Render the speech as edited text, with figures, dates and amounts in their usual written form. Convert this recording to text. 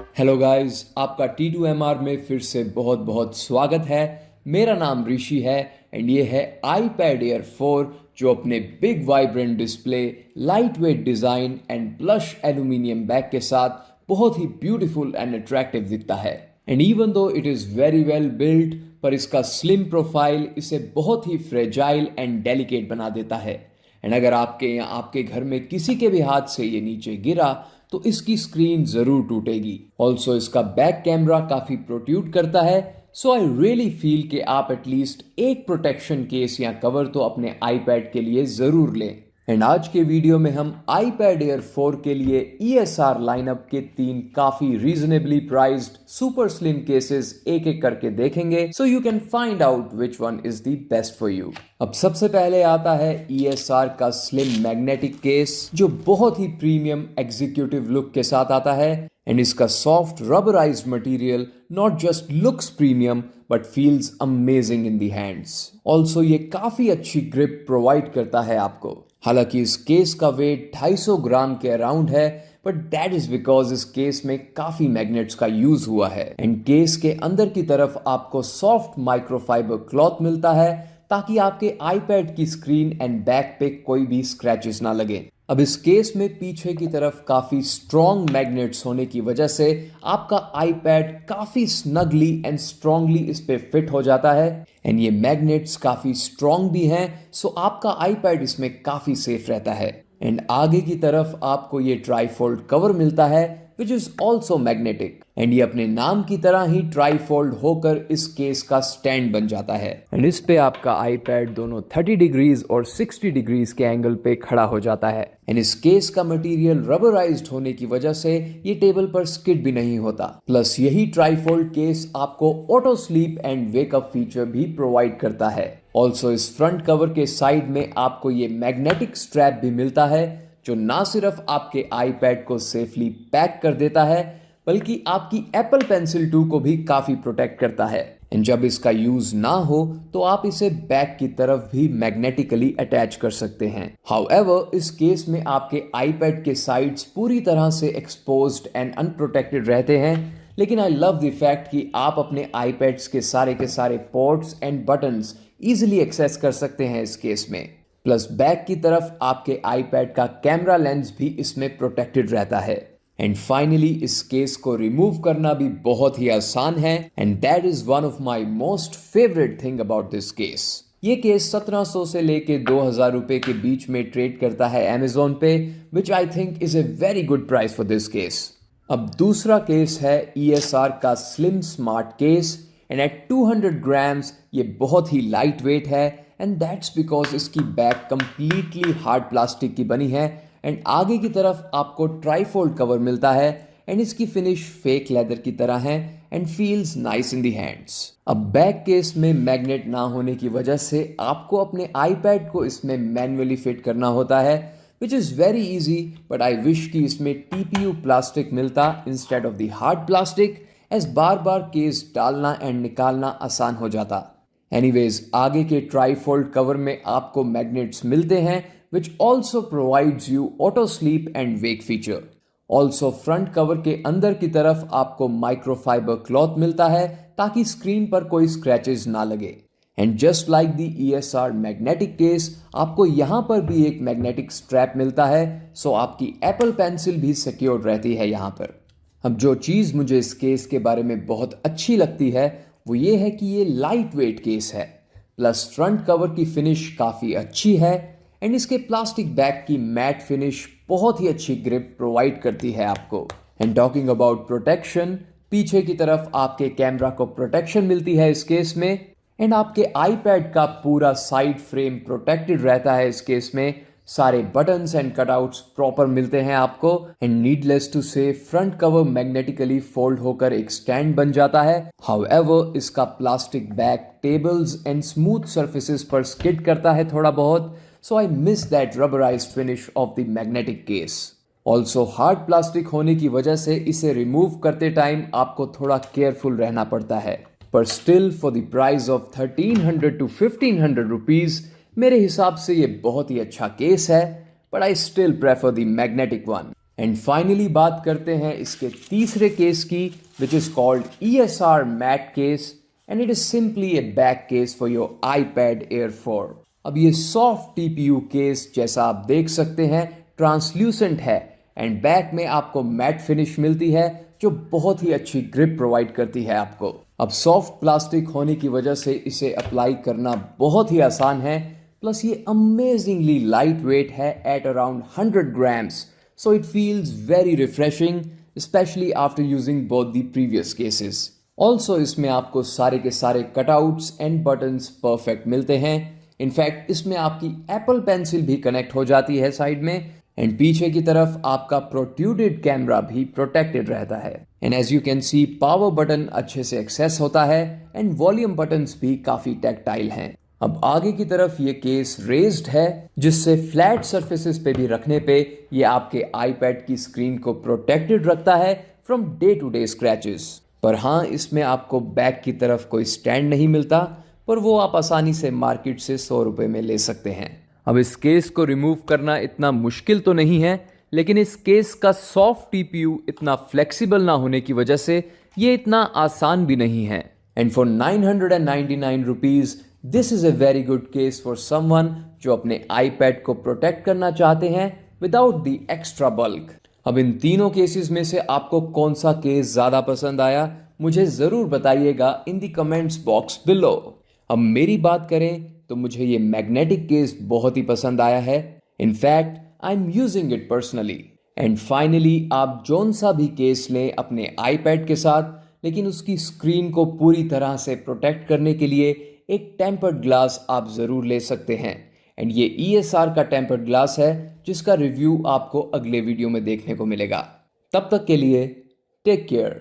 Hello guys, आपका T2MR में फिर से बहुत बहुत स्वागत है। मेरा नाम ऋषि है एंड ये है iPad Air 4 जो अपने big vibrant display, light weight design and plush aluminium back के साथ बहुत ही ब्यूटीफुल एंड अट्रैक्टिव दिखता है। And even though it is very well built, पर इसका स्लिम प्रोफाइल इसे बहुत ही फ्रेजाइल एंड डेलिकेट बना देता है। एंड अगर आपके या आपके घर में किसी के भी हाथ से ये नीचे गिरा तो इसकी स्क्रीन जरूर टूटेगी। ऑल्सो इसका बैक कैमरा काफी प्रोट्रूड करता है, सो आई रियली फील कि आप एटलीस्ट एक प्रोटेक्शन केस या कवर तो अपने आईपैड के लिए जरूर लें। एंड आज के वीडियो में हम iPad Air 4 के लिए ESR लाइनअप के 3 काफी reasonably priced super slim cases एक एक करके देखेंगे, so you can find out which one is the best for you. अब सबसे पहले आता है ESR का स्लिम मैग्नेटिक केस जो बहुत ही प्रीमियम एग्जीक्यूटिव लुक के साथ आता है। एंड इसका soft rubberised material not just looks premium but feels amazing in the hands. Also ये काफी अच्छी ग्रिप प्रोवाइड करता है आपको। हालांकि इस केस का वेट 250 ग्राम के अराउंड है, बट दैट इज बिकॉज इस केस में काफी मैग्नेट्स का यूज हुआ है। एंड केस के अंदर की तरफ आपको सॉफ्ट माइक्रोफाइबर क्लॉथ मिलता है ताकि आपके आईपैड की स्क्रीन एंड बैक पे कोई भी स्क्रैचेस ना लगे। अब इस केस में पीछे की तरफ काफी स्ट्रॉन्ग मैग्नेट्स होने की वजह से आपका आईपैड काफी स्नगली एंड स्ट्रांगली इस पे फिट हो जाता है। एंड ये मैग्नेट्स काफी स्ट्रॉन्ग भी हैं, सो आपका आईपैड इसमें काफी सेफ रहता है। एंड आगे की तरफ आपको ये ट्राईफोल्ड कवर मिलता है which is also magnetic. And ये अपने नाम की तरह ही ट्राईफोल्ड होकर इस केस का स्टैंड बन जाता है। एंड इस पे आपका आईपैड दोनों 30 डिग्रीज और 60 डिग्रीज के एंगल पे खड़ा हो जाता है। एंड इस केस का मटेरियल रबराइज्ड होने की वजह से ये टेबल पर स्किड भी नहीं होता। प्लस यही ट्राईफोल्ड केस आपको auto sleep and wake up feature भी प्रोवाइड करता है। ऑल्सो इस फ्रंट कवर के साइड में आपको ये मैग्नेटिक स्ट्रैप भी मिलता है जो ना सिर्फ आपके आईपैड को सेफली पैक कर देता है बल्कि आपकी एप्पल पेंसिल 2 को भी काफी प्रोटेक्ट करता है। एंड जब इसका यूज ना हो तो आप इसे बैक की तरफ भी मैग्नेटिकली अटैच कर सकते हैं। हाउएवर इस केस में आपके आईपैड के साइड्स पूरी तरह से एक्सपोज्ड एंड अनप्रोटेक्टेड रहते हैं, लेकिन आई लव द फैक्ट कि आप अपने आईपैड्स के सारे ports and buttons easily access कर सकते हैं इस केस में। प्लस बैक की तरफ आपके आईपैड का कैमरा लेंस भी इसमें प्रोटेक्टेड रहता है। एंड फाइनली इस केस को रिमूव करना भी बहुत ही आसान है and that is one of my most favourite thing about this case. ये केस 1700 से लेके 2000 रुपए के बीच में ट्रेड करता है Amazon पे, which I think is a very good price for this case. अब दूसरा केस है ESR का slim smart case and at 200 grams ये बहुत ही लाइट वेट है एंड दैट्स बिकॉज इसकी बैक कंप्लीटली हार्ड प्लास्टिक की बनी है एंड आगे की तरफ आपको ट्राईफोल्ड कवर मिलता है एंड इसकी फिनिश फेक लेदर की तरह है and feels nice in the hands. अब बैक केस में मैग्नेट ना होने की वजह से आपको अपने आईपैड को इसमें मैन्युअली फिट करना होता है which is very easy, but I wish कि इसमें TPU प्लास्टिक मिलता instead of the hard plastic, as बार बार केस डालना एंड निकालना आसान हो जाता। एनीवेज आगे के ट्राईफोल्ड कवर में आपको मैग्नेट्स मिलते हैं which also provides you auto sleep and wake feature. Also front cover के अंदर की तरफ आपको माइक्रोफाइबर क्लॉथ मिलता है ताकि स्क्रीन पर कोई स्क्रैचेस ना लगे। And just like the ESR magnetic case आपको यहाँ पर भी एक मैग्नेटिक स्ट्रैप मिलता है, सो आपकी एप्पल पेंसिल भी सिक्योर रहती है यहाँ पर। अब जो चीज़ मुझे इस केस के बारे में बहुत अच्छी लगती है वो ये है कि ये लाइट वेट केस है, प्लस फ्रंट कवर की फिनिश काफ़ी अच्छी है एंड इसके प्लास्टिक बैक की मैट फिनिश बहुत ही अच्छी ग्रिप प्रोवाइड करती है आपको। एंड टॉकिंग अबाउट प्रोटेक्शन, पीछे की तरफ आपके कैमरा को प्रोटेक्शन मिलती है इस केस में एंड आपके आईपैड का पूरा साइड फ्रेम प्रोटेक्टेड रहता है इस केस में। सारे बटन्स एंड कटआउट्स प्रॉपर मिलते हैं आपको एंड नीडलेस टू से फ्रंट कवर मैग्नेटिकली फोल्ड होकर एक स्टैंड बन जाता है। हाउएवर इसका plastic back tables and smooth surfaces पर स्किड करता है थोड़ा बहुत, so I miss that rubberized finish of the magnetic case. Also hard plastic होने की वजह से इसे रिमूव करते टाइम आपको थोड़ा केयरफुल रहना पड़ता है, पर still for the price of 1300 to 1500 rupees मेरे हिसाब से ये बहुत ही अच्छा केस है, but I still prefer the magnetic one. And finally बात करते हैं इसके तीसरे केस की, which is called ESR matte case, and it is simply a back case for your iPad Air 4। अब ये सॉफ्ट TPU केस जैसा आप देख सकते हैं ट्रांसल्यूसेंट है, एंड बैक में आपको मैट फिनिश मिलती है जो बहुत ही अच्छी ग्रिप प्रोवाइड करती है आपको। अब सॉफ्ट प्लास्टिक होने की वजह से इसे अप्लाई करना बहुत ही आसान है, प्लस ये अमेजिंगली लाइट वेट है at around 100 grams, so it feels very refreshing, especially after using both the previous cases. Also इसमें आपको सारे के सारे कटआउट्स एंड बटन्स परफेक्ट मिलते हैं। इनफैक्ट इसमें आपकी एप्पल पेंसिल भी कनेक्ट हो जाती है साइड में, एंड पीछे की तरफ आपका प्रोट्रूडेड कैमरा भी प्रोटेक्टेड रहता है। And as you can see power button अच्छे से एक्सेस होता है, एंड वॉल्यूम बटन्स भी काफी टैक्टाइल हैं। अब आगे की तरफ ये केस रेज्ड है, जिससे फ्लैट सरफेसेस पे भी रखने पे ये आपके iPad की स्क्रीन को प्रोटेक्टेड रखता है from day to day scratches. पर हाँ, इसमें आपको बैक की तरफ कोई स्टैंड नहीं मिलता, पर वो आप आसानी से मार्केट से 100 रुपए में ले सकते हैं। अब इस केस को रिमूव करना इतना मुश्किल तो नहीं है, लेकिन इस केस का सॉफ्ट TPU इतना फ्लेक्सिबल ना होने की वजह से ये इतना आसान भी नहीं है। And for 999 rupees this is a very good case for someone जो अपने iPad को प्रोटेक्ट करना चाहते हैं विदाउट द एक्स्ट्रा बल्क। अब इन तीनों केसेस में से आपको कौन सा केस ज्यादा पसंद आया, मुझे जरूर बताइएगा in the comments box below. अब मेरी बात करें तो मुझे ये मैग्नेटिक केस बहुत ही पसंद आया है। In fact I am using it personally. And finally आप जोन सा भी केस लें अपने iPad के साथ, लेकिन उसकी स्क्रीन को पूरी तरह से प्रोटेक्ट करने के लिए एक टेम्पर्ड ग्लास आप ज़रूर ले सकते हैं। एंड ये ESR का टेम्पर्ड ग्लास है, जिसका रिव्यू आपको अगले वीडियो में देखने को मिलेगा। तब तक के लिए टेक केयर।